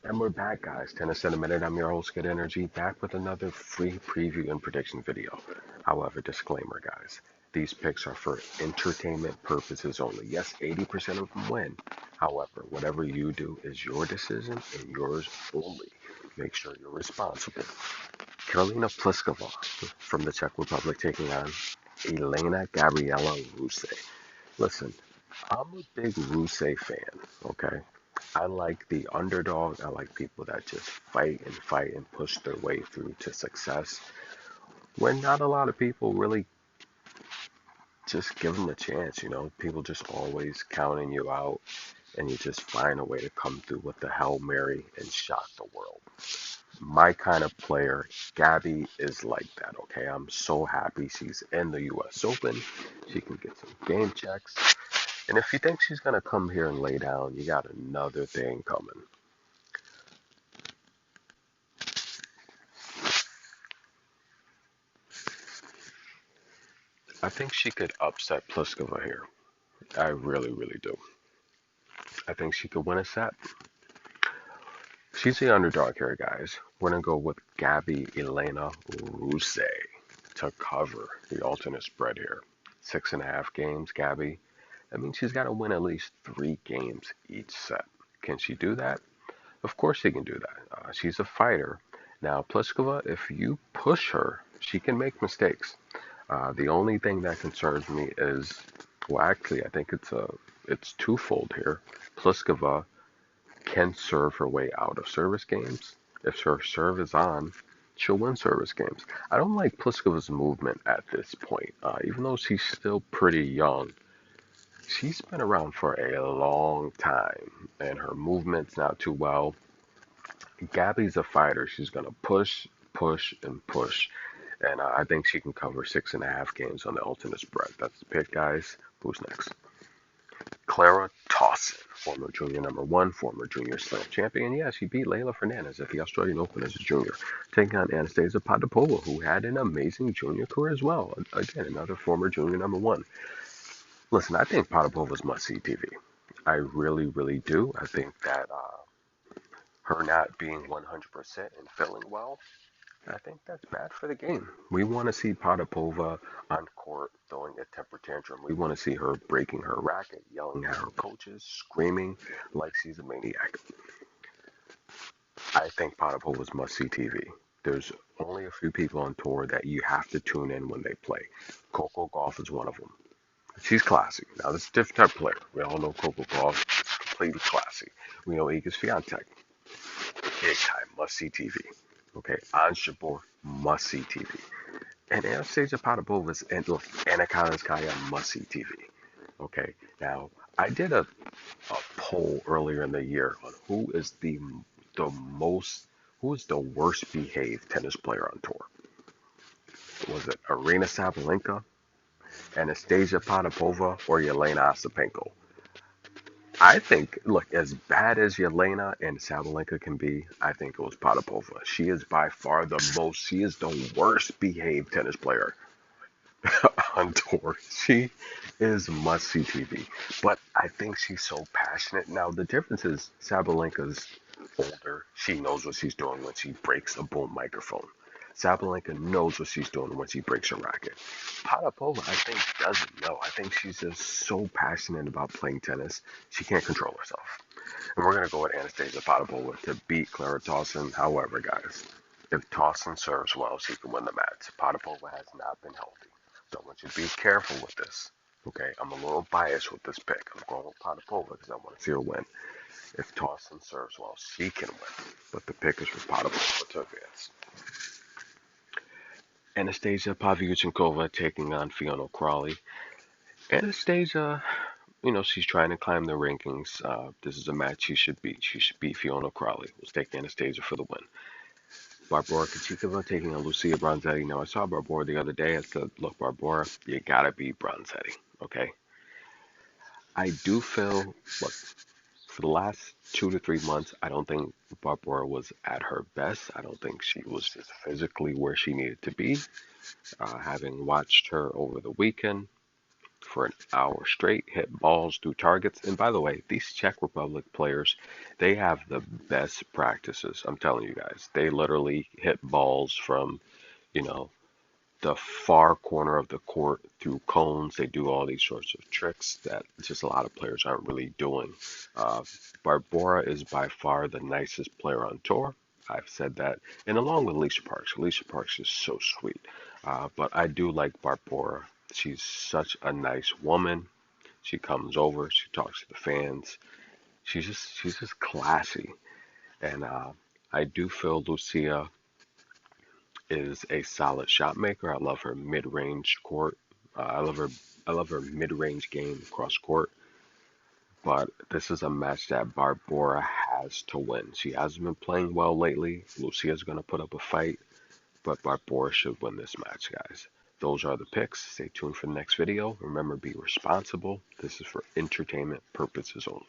And we're back, guys. Tennis in a minute. I'm your host, Good Energy, back with another free preview and prediction video. However, disclaimer, guys. These picks are for entertainment purposes only. Yes, 80% of them win. However, whatever you do is your decision and yours only. Make sure you're responsible. Karolina Pliskova from the Czech Republic taking on Elena Gabriela Ruse. Listen, I'm a big Ruse fan, okay? I like the underdog. I like people that just fight and push their way through to success. When not a lot of people really just give them a chance, people just always counting you out, and you just find a way to come through with the Hail Mary and shock the world. My kind of player, Gabby, is like that, okay? I'm so happy she's in the US Open. She can get some game checks. And if you think she's going to come here and lay down, you got another thing coming. I think she could upset Pliskova here. I really, really do. I think she could win a set. She's the underdog here, guys. We're going to go with Gabby Elena Ruse to cover the alternate spread here. 6.5 games, Gabby. I mean, she's got to win at least 3 games each set. Can she do that? Of course she can do that. She's a fighter. Now, Pliskova, if you push her, she can make mistakes. The only thing that concerns me is, well, actually, I think it's twofold here. Pliskova can serve her way out of service games. If her serve is on, she'll win service games. I don't like Pliskova's movement at this point. Even though she's still pretty young, she's been around for a long time, and her movement's not too well. Gabby's a fighter. She's gonna push, push, and push. And I think she can cover 6.5 games on the alternate spread. That's the pick, guys. Who's next? Clara Tauson, former junior number one, former junior slam champion. Yeah, she beat Leylah Fernandez at the Australian Open as a junior, taking on Anastasia Potapova, who had an amazing junior career as well. Again, another former junior number one. Listen, I think Potapova's must-see TV. I really, really do. I think that her not being 100% and feeling well, I think that's bad for the game. We want to see Potapova on court throwing a temper tantrum. We want to see her breaking her racket, yelling at her coaches, screaming like she's a maniac. I think Potapova's must see TV. There's only a few people on tour that you have to tune in when they play. Coco Golf is one of them. She's classy. Now, this is a different type of player. We all know Coco Golf is completely classy. We know Igor Swiatek, big time, must see TV. Okay, Ange Jabeur, must see TV. And Anastasia Potapova's and look, Anna Kalinskaya must see TV. Okay, now I did a poll earlier in the year on the most who is the worst behaved tennis player on tour. Was it Arena Sabalenka, Anastasia Potapova, or Yelena Ostapenko? I think, look, as bad as Yelena and Sabalenka can be, I think it was Potapova. She is by far she is the worst behaved tennis player on tour. She is must see TV. But I think she's so passionate. Now, the difference is Sabalenka's older. She knows what she's doing when she breaks a boom microphone. Sabalenka knows what she's doing when she breaks her racket. Potapova, I think, doesn't know. I think she's just so passionate about playing tennis, she can't control herself. And we're going to go with Anastasia Potapova to beat Clara Tauson. However, guys, if Tauson serves well, she can win the match. Potapova has not been healthy. So I want you to be careful with this. Okay, I'm a little biased with this pick. I'm going with Potapova because I want to see her win. If Tauson serves well, she can win. But the pick is for Potapova to advance. Anastasia Pavlyuchenkova taking on Fiona Crawley. Anastasia, she's trying to climb the rankings. This is a match she should beat. She should beat Fiona Crawley. Let's take Anastasia for the win. Barbora Krejcikova taking on Lucia Bronzetti. Now, I saw Barbora the other day. I said, look, Barbora, you gotta beat Bronzetti, okay? I do feel, look, for the last 2 to 3 months, I don't think Barbora was at her best. I don't think she was just physically where she needed to be. Having watched her over the weekend, for an hour straight, hit balls through targets. And by the way, these Czech Republic players, they have the best practices. I'm telling you guys, they literally hit balls from, you know, the far corner of the court through cones. They do all these sorts of tricks that just a lot of players aren't really doing. Uh, Barbora is by far the nicest player on tour. I've said that, and along with Alicia Parks. Alicia Parks is so sweet, but I do like Barbora. She's such a nice woman. She comes over, she talks to the fans. She's just classy, and I do feel Lucia is a solid shot maker. I love her mid-range court. I love her mid-range game across court. But this is a match that Barbora has to win. She hasn't been playing well lately. Lucia's going to put up a fight, but Barbora should win this match, guys. Those are the picks. Stay tuned for the next video. Remember, be responsible. This is for entertainment purposes only.